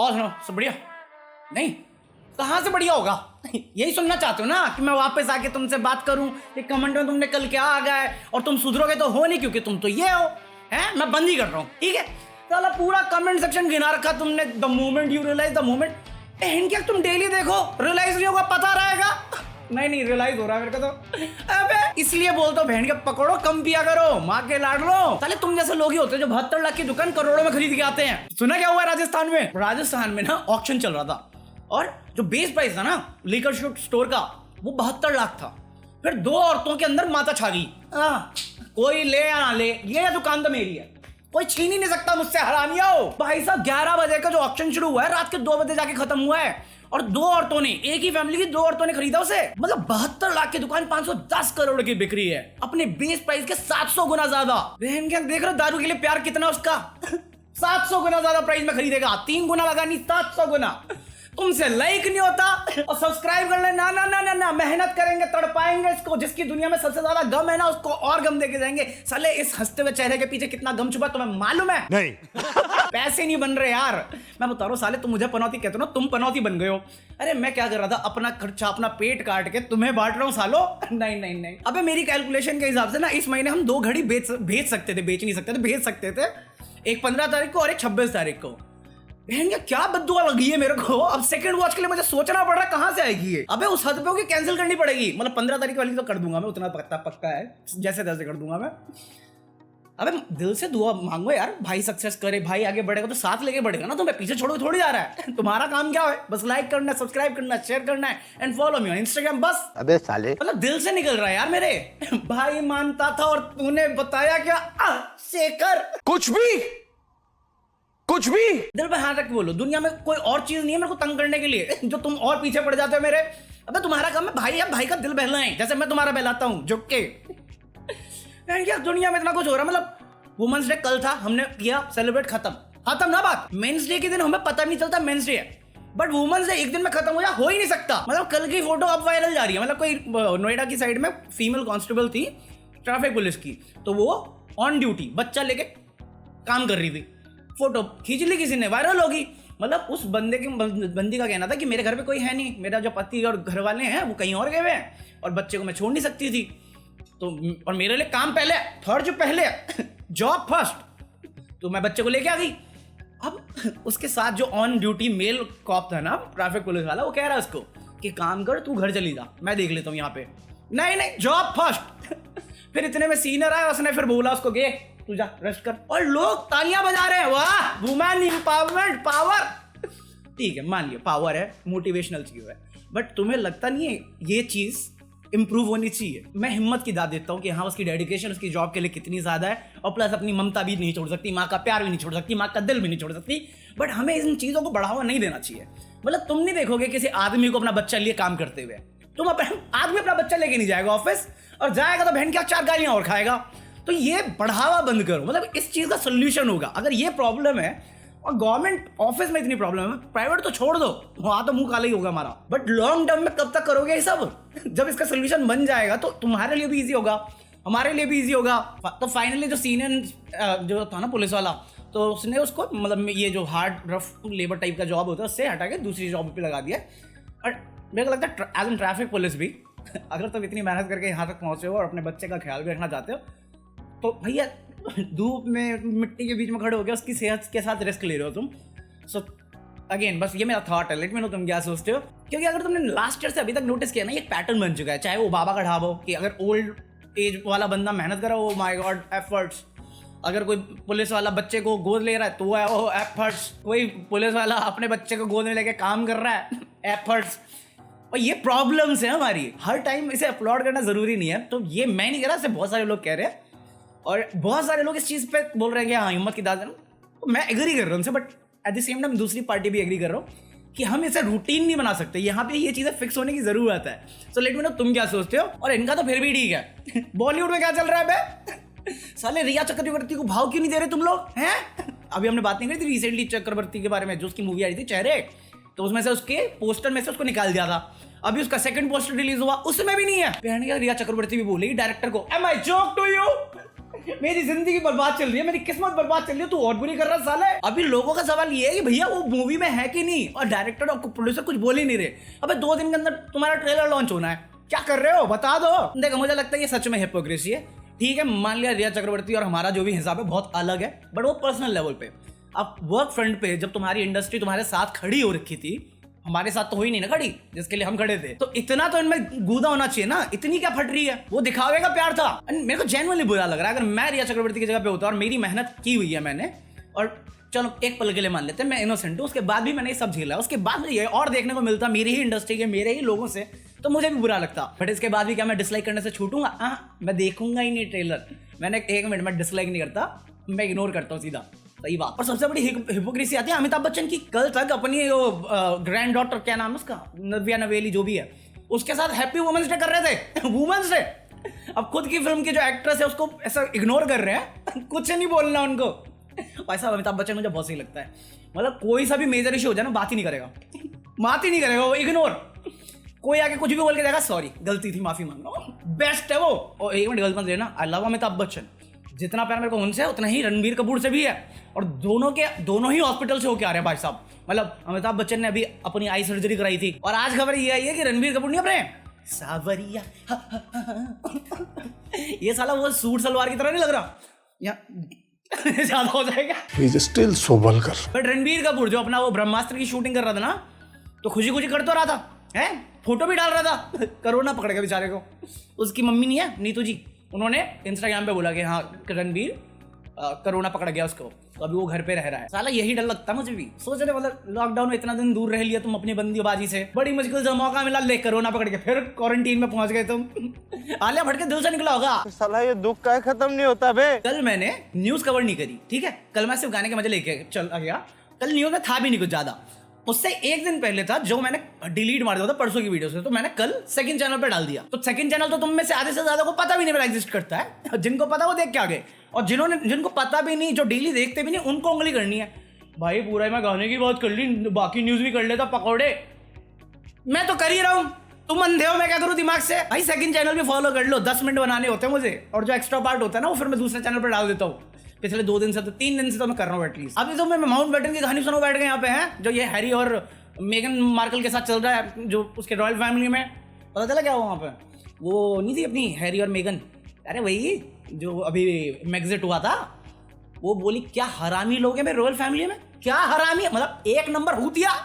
और सुनो, सब बढ़िया? नहीं, कहाँ से बढ़िया होगा? यही सुनना चाहते हो ना कि मैं वापस आके तुमसे बात करूं कि कमेंट में तुमने कल क्या आ गया है और तुम सुधरोगे तो हो नहीं, क्योंकि तुम तो ये हो। हैं, मैं बंद ही कर रहा हूँ, ठीक है? साला पूरा कमेंट सेक्शन गिना रखा तुमने। The moment you realise, the moment इनके तुम डेली देखो, रियलाइज नहीं होगा, पता रहेगा। नहीं रियलाइज हो रहा है मेरे को तो। अबे इसलिए बोलता हूँ, बहन के पकड़ो, कम पिया करो, माँ के लाड लो। साले तुम जैसे लोग ही होते हैं जो 72 लाख की दुकान करोड़ों में खरीद के आते हैं। सुना क्या हुआ राजस्थान में? राजस्थान में ना ऑक्शन चल रहा था और जो बेस प्राइस था ना लीकर स्टोर का, वो 72 लाख था। फिर दो औरतों के अंदर माता छा गई, कोई ले या ना ले, ये दुकान तो मेरी है, कोई छीन ही नहीं सकता मुझसे, हरामिया हो। भाई साहब 11 बजे का जो ऑक्शन शुरू हुआ है, रात के 2 बजे जाके खत्म हुआ है और दो औरतों ने, एक ही फैमिली की 2 औरतों ने खरीदा उसे। मतलब 72 लाख की दुकान 510 करोड़ की बिक्री है, अपने बेस प्राइस के 700 गुना ज्यादा। बहन क्या देख रहे हो दारू के लिए प्यार कितना उसका। 700 गुना ज्यादा प्राइस में खरीदेगा, 3 गुना लगा नहीं, 700 गुना। तुमसे लाइक नहीं होता और सब्सक्राइब कर ले, ना ना ना ना ना, मेहनत करेंगे, तड़पाएंगे इसको। जिसकी दुनिया में सबसे ज्यादा गम है ना, उसको और गम देके जाएंगे। साले इस हंसते हुए चेहरे के पीछे कितना गम छुपा तुम्हें मालूम है? नहीं। पैसे नहीं बन रहे यार, मैं बता रहा हूँ। साले तुम मुझे पनौती कहते हो ना, तुम पनौती बन गए हो। अरे मैं क्या कर रहा था, अपना खर्चा, अपना पेट काट के तुम्हें बांट रहा हूँ सालो। नहीं। अबे मेरी कैलकुलेशन के हिसाब से ना इस महीने हम 2 घड़ी भेज सकते थे, बेच नहीं सकते थे, भेज सकते थे। एक 15 तारीख को और एक 26 तारीख को। बहन क्या बद्दुआ लगी है मेरे को। अब सेकंड वॉच के लिए मुझे सोचना पड़ रहा है कहां से आएगी ये। अबे उस हद पे होगी कैंसिल करनी पड़ेगी। मतलब 15 तारीख वाली तो कर दूंगा मैं, उतना पक्का है, जैसे तैसे कर दूंगा मैं। अबे दिल से दुआ मांगो यार, भाई सक्सेस करे, भाई आगे बढ़ेगा तो साथ लेके बढ़ेगा ना। तुम्हें पीछे छोड़ के थोड़ी जा रहा है। तुम्हारा काम क्या है? बस लाइक करना, सब्सक्राइब करना, शेयर करना है and follow me on Instagram, बस। अबे साले, मतलब दिल से निकल रहा है यार मेरे। भाई मानता था और तूने बताया क्या? शेखर कुछ भी दिल पे हाथ रख के बोलो, दुनिया में कोई और चीज नहीं है मेरे को तंग करने के लिए जो तुम और पीछे पड़ जाते हो मेरे। अबे तुम्हारा काम है भाई, अब भाई का दिल बहलाएं, जैसे मैं तुम्हारा बहलाता हूँ झुक के। यार दुनिया में इतना कुछ हो रहा है। मतलब वुमेन्स डे कल था, हमने किया सेलिब्रेट, खत्म ना बात। मेंस डे के दिन हमें पता नहीं चलता मेंस डे है, बट वुमेन्स डे एक दिन में खत्म हो ही नहीं सकता। मतलब कल की फोटो अब वायरल जा रही है। मतलब कोई नोएडा की साइड में फीमेल कांस्टेबल थी ट्रैफिक पुलिस की, तो वो ऑन ड्यूटी बच्चा लेके काम कर रही थी, फोटो खींच ली किसी ने, वायरल होगी। मतलब उस बंदी का कहना था कि मेरे घर पे कोई है नहीं, मेरा जो पति और घर वाले हैं वो कहीं और गए हुए हैं और बच्चे को मैं छोड़ नहीं सकती थी, तो और मेरे लिए काम पहले, थर्ड जो पहले, जॉब फर्स्ट, तो मैं बच्चे को लेके आ गई। अब उसके साथ जो ऑन ड्यूटी मेल कॉप था ना, ट्रैफिक पुलिस वाला, वो कह रहा है उसको कि काम कर, तू घर चली जा, मैं देख लेता हूँ यहाँ पे। नहीं जॉब फर्स्ट। फिर इतने में सीनियर आया, उसने फिर बोला उसको गे तू जा रेस्ट कर, और लोग तालियां बजा रहे हैं, वाह वुमेन एम्पावरमेंट, पावर। ठीक है मान लिया पावर है, मोटिवेशनल चीज है, बट तुम्हें लगता नहीं है ये चीज इंप्रूव होनी चाहिए? मैं हिम्मत की दाद देता हूँ कि हाँ उसकी डेडिकेशन उसकी जॉब के लिए कितनी ज्यादा है, और प्लस अपनी ममता भी नहीं छोड़ सकती, माँ का प्यार भी नहीं छोड़ सकती, माँ का दिल भी नहीं छोड़ सकती, बट हमें इन चीजों को बढ़ावा नहीं देना चाहिए। मतलब तुम नहीं देखोगे किसी आदमी को अपना बच्चा लिए काम करते हुए, तुम आदमी अपना बच्चा लेके नहीं जाएगा ऑफिस, और जाएगा तो बहन क्या 4 गालियां और खाएगा। तो ये बढ़ावा बंद करो। मतलब इस चीज का सोल्यूशन होगा। अगर ये प्रॉब्लम है और गवर्नमेंट ऑफिस में इतनी प्रॉब्लम है, प्राइवेट तो छोड़ दो, वहां तो मुंह काला ही होगा हमारा, बट लॉन्ग टर्म में कब तक करोगे ये सब? जब इसका सोल्यूशन बन जाएगा तो तुम्हारे लिए भी इजी होगा, हमारे लिए भी इजी होगा। तो फाइनली जो सीनियर जो था ना पुलिस वाला, तो उसने उसको मतलब ये जो हार्ड रफ लेबर टाइप का जॉब होता है उससे हटा के दूसरी जॉब पे लगा दिया। और मेरे को लगता है एज एन ट्रैफिक पुलिस भी अगर तुम इतनी मेहनत करके यहाँ तक पहुंचे हो और अपने बच्चे का ख्याल भी रखना चाहते हो, तो भैया धूप में मिट्टी के बीच में खड़े हो गए उसकी सेहत के साथ रिस्क ले रहे हो तुम। सो अगेन बस ये मेरा थॉट है, लेट मी नो तुम क्या सोचते हो। क्योंकि अगर तुमने लास्ट ईयर से अभी तक नोटिस किया ना, ये पैटर्न बन चुका है, चाहे वो बाबा का ढाबा हो कि अगर ओल्ड एज वाला बंदा मेहनत कर रहा है, वो माय गॉड एफर्ट्स। अगर कोई पुलिस वाला बच्चे को गोद ले रहा है तो वो एफर्ट्स। कोई पुलिस वाला अपने बच्चे को गोद में लेके काम कर रहा है, एफर्ट्स। और ये प्रॉब्लम्स है हमारी, हर टाइम इसे अपलोड करना जरूरी नहीं है। तो ये मैं नहीं कह रहा, बहुत सारे लोग कह रहे हैं और बहुत सारे लोग इस चीज पे बोल रहे हैं कि हाँ हिम्मत की दाद देना, तो मैं एग्री कर रहा हूँ उनसे, but at the same time दूसरी पार्टी भी एग्री कर रहा हूँ कि हम इसे रूटीन नहीं बना सकते, यहाँ पे ये चीजें फिक्स होने की जरूरत है। सो लेट मी नो तुम क्या सोचते हो। और इनका तो फिर भी ठीक है। बॉलीवुड में क्या चल रहा है बे? साले रिया चक्रवर्ती को भाव क्यों नहीं दे रहे तुम लोग हैं? अभी हमने बात नहीं करी थी रिसेंटली चक्रवर्ती के बारे में, जो उसकी मूवी आई थी चेहरे, तो उसमें से उसके पोस्टर में से उसको निकाल दिया था। अभी उसका सेकंड पोस्टर रिलीज हुआ, उसमें भी नहीं है। रिया चक्रवर्ती भी बोलेगी डायरेक्टर को, am I joke to you? मेरी जिंदगी बर्बाद चल रही है, मेरी किस्मत बर्बाद चल रही है, तू और बुरी कर रहा साला है। अभी लोगों का सवाल ये है कि भैया वो मूवी में है कि नहीं, और डायरेक्टर और प्रोड्यूसर कुछ बोल ही नहीं रहे। अबे 2 दिन के अंदर तुम्हारा ट्रेलर लॉन्च होना है, क्या कर रहे हो बता दो। देखो मुझे लगता है ये सच में हिपोक्रेसी है। ठीक है, मान लिया रिया चक्रवर्ती और हमारा जो भी हिसाब है बहुत अलग है, बट वो पर्सनल लेवल पे। अब वर्क फ्रंट पे जब तुम्हारी इंडस्ट्री तुम्हारे साथ खड़ी हो रखी थी, हमारे साथ तो हुई नहीं ना खड़ी जिसके लिए हम खड़े थे, तो इतना तो इनमें गूदा होना चाहिए ना। इतनी क्या फट रही है, वो दिखावे का प्यार था। मेरे को जेन्युइनली बुरा लग रहा है, अगर मैं रिया चक्रवर्ती की जगह पे होता और मेरी मेहनत की हुई है मैंने, और चलो एक पल के लिए मान लेते हैं मैं इनोसेंट हूँ, उसके बाद भी मैंने ये सब झेला, उसके बाद ये और देखने को मिलता मेरी ही इंडस्ट्री के मेरे ही लोगों से, तो मुझे भी बुरा लगता। बट इसके बाद भी क्या मैं डिसलाइक करने से छूटूंगा? हाँ, मैं देखूंगा ही नहीं ट्रेलर। मैंने 1 मिनट में डिसलाइक नहीं करता, मैं इग्नोर करता हूँ सीधा। सही बात। और सबसे बड़ी हिपोक्रेसी आती है अमिताभ बच्चन की। कल तक अपनी ग्रैंड डॉटर, क्या नाम है उसका, नव्या नवेली जो भी है, उसके साथ हैप्पी वुमेन्स डे कर रहे थे। वुमेन्स डे, अब खुद की फिल्म की जो एक्ट्रेस है उसको ऐसा इग्नोर कर रहे हैं। कुछ नहीं बोलना उनको। भाई साहब अमिताभ बच्चन मुझे बहुत सही लगता है। मतलब कोई सा भी मेजर इशू हो जाए ना, बात ही नहीं करेगा, बात ही नहीं करेगा, वो इग्नोर। कोई आके कुछ भी बोल के देगा, सॉरी गलती थी, माफी मांग लो, बेस्ट है वो। और 1 मिनट गलत मत लेना, आई लव अमिताभ बच्चन। जितना प्यार मेरे को उनसे है उतना ही रणबीर कपूर से भी है, और दोनों ही हॉस्पिटल से होके आ रहे हैं भाई साहब। मतलब अमिताभ बच्चन ने अभी अपनी आई सर्जरी कराई थी, और आज खबर ये आई है कि रणबीर कपूर नहीं अपने सावरिया ये साला वो सूट सलवार की तरह नहीं लग रहा या ज्यादा हो जाएगा। Still so vulgar. But Ranbir Kapoor जो अपना वो ब्रह्मास्त्र की शूटिंग कर रहा था ना, तो खुशी खुशी कर तो रहा था, है फोटो भी डाल रहा था। कोरोना पकड़ गया बेचारे को। उसकी मम्मी नहीं है नीतू जी, उन्होंने इंस्टाग्राम पे बोला कि हाँ रणबीर कोरोना पकड़ गया उसको, तो अभी वो घर पे रह रहा है। साला यही डर लगता मुझे भी। सोच रहे मतलब लॉकडाउन में इतना दिन दूर रह लिया तुम अपनी बंदीबाजी से, बड़ी मुश्किल से मौका मिला, ले कोरोना पकड़ के फिर क्वारंटीन में पहुंच गए तुम। आलिया भट्ट के दिल से निकला होगा। साला ये दुख का खत्म नहीं होता बे। कल मैंने न्यूज कवर नहीं करी, ठीक है, कल मैं सिर्फ गाने के मजे लेके चल गया। कल न्यूज में था भी नहीं कुछ ज्यादा। उससे 1 दिन पहले था जो मैंने डिलीट मार दिया था परसों की वीडियो से, तो मैंने कल सेकंड चैनल पे डाल दिया। तो सेकंड चैनल तो तुम में से आधे से ज्यादा को पता भी नहीं मेरा एग्जिस्ट करता है। जिनको पता वो देख के आ गए, और जिनको पता भी नहीं, जो डेली देखते भी नहीं, उनको उंगली करनी है। भाई पूरा मैं गाने की बात कर ली, बाकी न्यूज भी कर लेता। पकौड़े मैं तो कर ही रहा हूँ, तुम अंधे हो, मैं क्या करूँ दिमाग से। भाई सेकंड चैनल भी फॉलो कर लो, 10 मिनट बनाने होते हैं मुझे, और जो एक्स्ट्रा पार्ट होता है ना वो फिर मैं दूसरे चैनल पर डाल देता हूँ। पिछले 2 दिन से तो 3 दिन से तो मैं कर रहा हूँ एटलीस्ट। अभी तो मैं माउंट बैटन की कहानी सुनो बैठ गए यहाँ पे हैं, जो ये हैरी और मेगन मार्कल के साथ चल रहा है, जो उसके रॉयल फैमिली में। पता चला क्या हुआ वहाँ पे? वो नहीं थी अपनी हैरी और मेगन, अरे वही जो अभी मैग्जिट हुआ था, वो बोली क्या हरामी लोग हैं मेरे रॉयल फैमिली में, क्या हरामी, मतलब 1 नंबर हूतिया।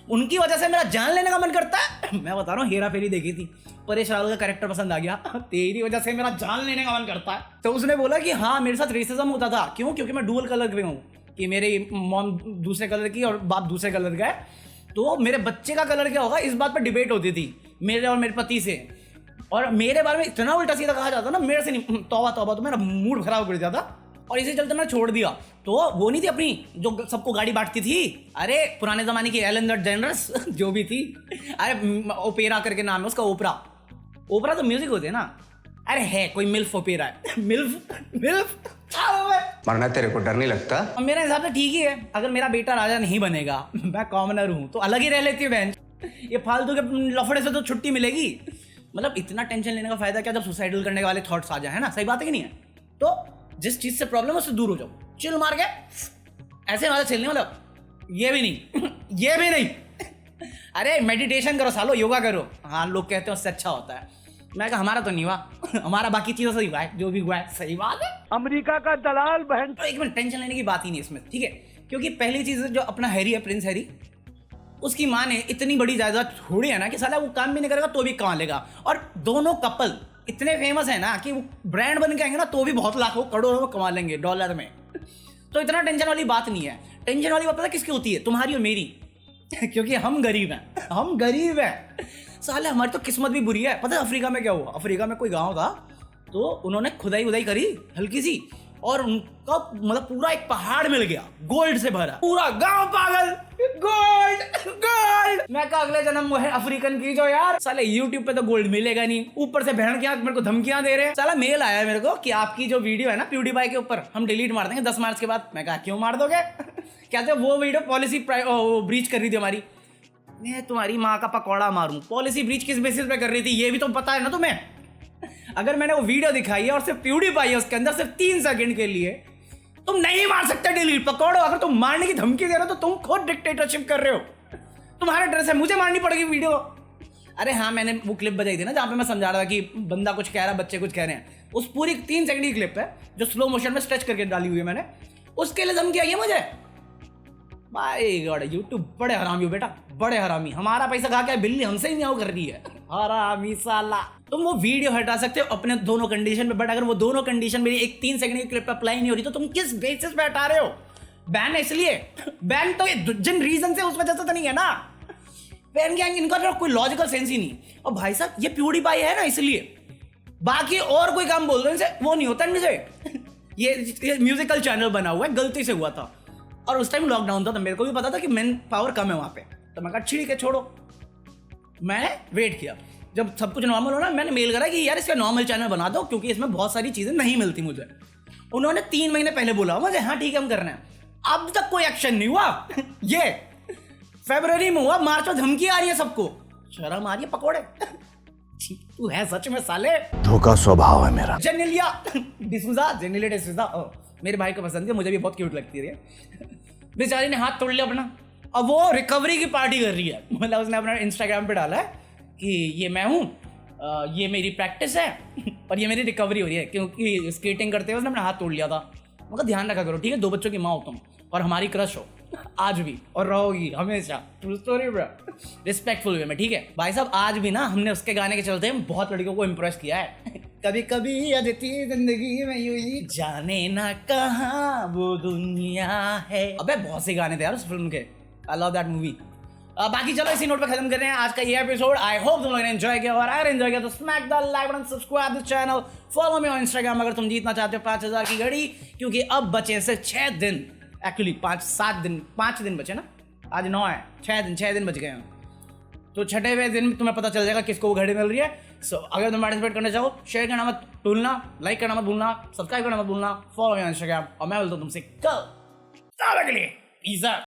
उनकी वजह से मेरा जान लेने का मन करता है। मैं बता रहा हूँ, हेरा फेरी देखी थी, परेश रावल का कैरेक्टर पसंद आ गया, तेरी वजह से मेरा जान लेने का मन करता है। तो उसने बोला कि हाँ मेरे साथ रेसिज्म होता था, क्यों? क्योंकि मैं डुअल कलर पे हूँ, कि मेरी मॉम दूसरे कलर की और बाप दूसरे कलर का है, तो मेरे बच्चे का कलर क्या होगा, इस बात पर डिबेट होती थी मेरे और मेरे पति से। और मेरे बारे में इतना उल्टा सीधा कहा जाता ना, मेरे से नहीं, तौबा तौबा, तो मेरा मूड खराब कर जाता, और इसी चलते मैंने छोड़ दिया। तो वो नहीं थी अपनी जो सबको गाड़ी बांटती थी, अरे पुराने जमाने की एलन डेजेनरेस जो भी थी, अरे ओपेरा करके नाम है उसका, ओपरा तो म्यूजिक होते हैं ना। अरे है कोई मिल्फ ओपेरा है, मिल्फ मरना तेरे को डर नहीं लगता? मेरे हिसाब से ठीक ही है। अगर मेरा बेटा राजा नहीं बनेगा, मैं कॉमनर हूँ, तो अलग ही रह लेती है बहन। ये फालतू के लफड़े से तो छुट्टी मिलेगी। मतलब इतना टेंशन लेने का फायदा क्या जब सुसाइडल करने वाले थॉट्स आ जाए, है ना? सही बात है कि नहीं है? तो जिस चीज से प्रॉब्लम है उससे दूर हो जाओ, चिल मार के ऐसे वाला चिल नहीं, मतलब ये भी नहीं ये भी नहीं। अरे मेडिटेशन करो सालो, योगा करो। हाँ लोग कहते हैं उससे अच्छा होता है। मैं कहा हमारा तो नहीं हुआ, हमारा बाकी चीजों से ही हुआ है, जो भी हुआ है। सही बात है, अमेरिका का दलाल बहन। तो 1 मिनट टेंशन लेने की बात ही नहीं इसमें, ठीक है? क्योंकि पहली चीज जो अपना हैरी है, प्रिंस हैरी, उसकी माँ ने इतनी बड़ी जायदाद छोड़ी है ना कि साला वो काम भी नहीं करेगा तो भी कमा लेगा। और दोनों कपल इतने फेमस है ना कि वो ब्रांड बन के आएंगे ना तो भी बहुत लाखों करोड़ों में कमा लेंगे डॉलर में। तो इतना टेंशन वाली बात नहीं है। टेंशन वाली बात पता किसकी होती है? तुम्हारी और मेरी। क्योंकि हम गरीब हैं, हम गरीब हैं साले, हमारी तो किस्मत भी बुरी है। पता है अफ्रीका में क्या हुआ? अफ्रीका में कोई गांव था, तो उन्होंने खुदाई उदाई करी हल्की सी, और उनका मतलब पूरा एक पहाड़ मिल गया गोल्ड से भरा, पूरा गांव पागल, गोल्ड गोल्ड। मैं कहा अगले जन्म वो है अफ्रीकन की जो यार। साले यूट्यूब पे तो गोल्ड मिलेगा नहीं, ऊपर से बहन क्या मेरे को धमकियां दे रहे हैं। साला मेल आया है मेरे को कि आपकी जो वीडियो है ना प्यूडीफाई के ऊपर, हम डिलीट मार देंगे 10 मार्च के बाद। मैं कहा क्यों मार दोगे? कहते वो वीडियो पॉलिसी ब्रीच कर रही थी हमारी। मैं तुम्हारी माँ का पकौड़ा मारूं, पॉलिसी ब्रीच किस बेसिस पे कर रही थी ये भी तो पता है ना तुम्हें? अगर मैंने वो वीडियो दिखाई है और सिर्फ प्यूडीपाई है उसके अंदर सिर्फ 3 सेकंड के लिए, तुम नहीं मार सकते डिलीट पकड़ो। अगर तुम मारने की धमकी दे रहे हो तो तुम खुद डिक्टेटरशिप कर रहे हो। तुम्हारा ड्रेस है, मुझे मारनी पड़ेगी वीडियो। अरे हाँ, मैंने वो क्लिप बजाई थी ना जहाँ पे मैं समझा रहा था कि बंदा कुछ कह रहा है, बच्चे कुछ कह रहे हैं। उस पूरी 3 सेकंड की क्लिप है जो स्लो मोशन में स्ट्रेच करके डाली हुई है मैंने, उसके लिए धमकी आई है मुझे। भाई गॉड, यूट्यूब बड़े हरामी हो बेटा, बड़े हरामी। हमारा पैसा खा के बिल्ली हमसे ही म्याऊं कर रही है, हरामी साला। तुम वो वीडियो हटा सकते हो अपने दोनों कंडीशन पे, बट अगर वो दोनों कंडीशन मेरी एक 3 सेकंड की क्लिप पे अप्लाई नहीं हो रही तो तुम किस बेसिस पे हटा रहे हो? बैन है इसलिए, बैन तो जिन रीजन से उस वजह से तो नहीं है ना। बैन क्या, इनका तो कोई लॉजिकल सेंस ही नहीं। और भाई साहब ये प्यूडीपाई है ना इसलिए, बाकी और कोई काम बोल दो इनसे वो नहीं होता इनसे। ये म्यूजिकल चैनल बना हुआ है, गलती से हुआ था और उस टाइम लॉकडाउन था तो मेरे को भी पता था कि मैन पावर कम है वहां पे, तो मैं कहा ठीक है छोड़ो। मैंने वेट किया जब सब कुछ नॉर्मल हो ना, मैंने मेल करा कि यार इसका नॉर्मल चैनल बना दो क्योंकि इसमें बहुत सारी चीजें नहीं मिलती मुझे। उन्होंने 3 महीने पहले बोला मुझे, हाँ ठीक है हम कर रहे हैं। अब तक कोई एक्शन नहीं हुआ। ये फरवरी में हुआ, मार्च में धमकी आ रही है सबको। शर्म आ रही है पकोड़े। तू है सच में साले, धोखा स्वभाव है मेरा। जेनेलिया डिसूजा, जेनेलिया डिसूजा मेरे भाई को पसंद है, मुझे भी बहुत क्यूट लगती है। बेचारी ने हाथ तोड़ लिया अपना, अब वो रिकवरी की पार्टी कर रही है। मतलब उसने अपना इंस्टाग्राम पे डाला है कि ये मैं हूँ, ये मेरी प्रैक्टिस है और ये मेरी रिकवरी हो रही है क्योंकि स्केटिंग करते हुए उसने अपना हाथ तोड़ लिया था। मगर ध्यान रखा करो ठीक है, 2 बच्चों की माँ हो तुम और हमारी क्रश हो आज भी और रहोगी हमेशा। True story bro, respectful way में, ठीक है भाई साहब। आज भी ना हमने उसके गाने के चलते बहुत लड़कियों को इम्प्रेस किया है। कभी कभी अदिति जिंदगी में यूं ही जाने ना कहाँ वो दुनिया है। अबे बहुत से गाने थे यार उस फिल्म के, आई लव दैट मूवी। बाकी चलो इसी नोट पे खत्म कर रहे हैं आज का ये एपिसोड। आई होप तुम लोगों ने एंजॉय किया, और अगर एंजॉय किया तो smack the like button, subscribe the channel, follow me on Instagram अगर तुम जीतना चाहते हो 5000 की घड़ी, क्योंकि अब बचे से 6 दिन, एक्चुअली 5 दिन बचे ना, आज 9 है, 6 दिन बच गए हैं। तो 6वें दिन तुम्हें पता चल जाएगा किसको वो घड़ी मिल रही है। सो अगर तुम पार्टिसिपेट करना चाहो, शेयर करना मत भूलना, लाइक करना मत भूलना, सब्सक्राइब करना मत भूलना, फॉलो मी ऑन इंस्टाग्राम, और मैं बोलता हूँ तुमसे कल। तब तक के लिए पीस आउट।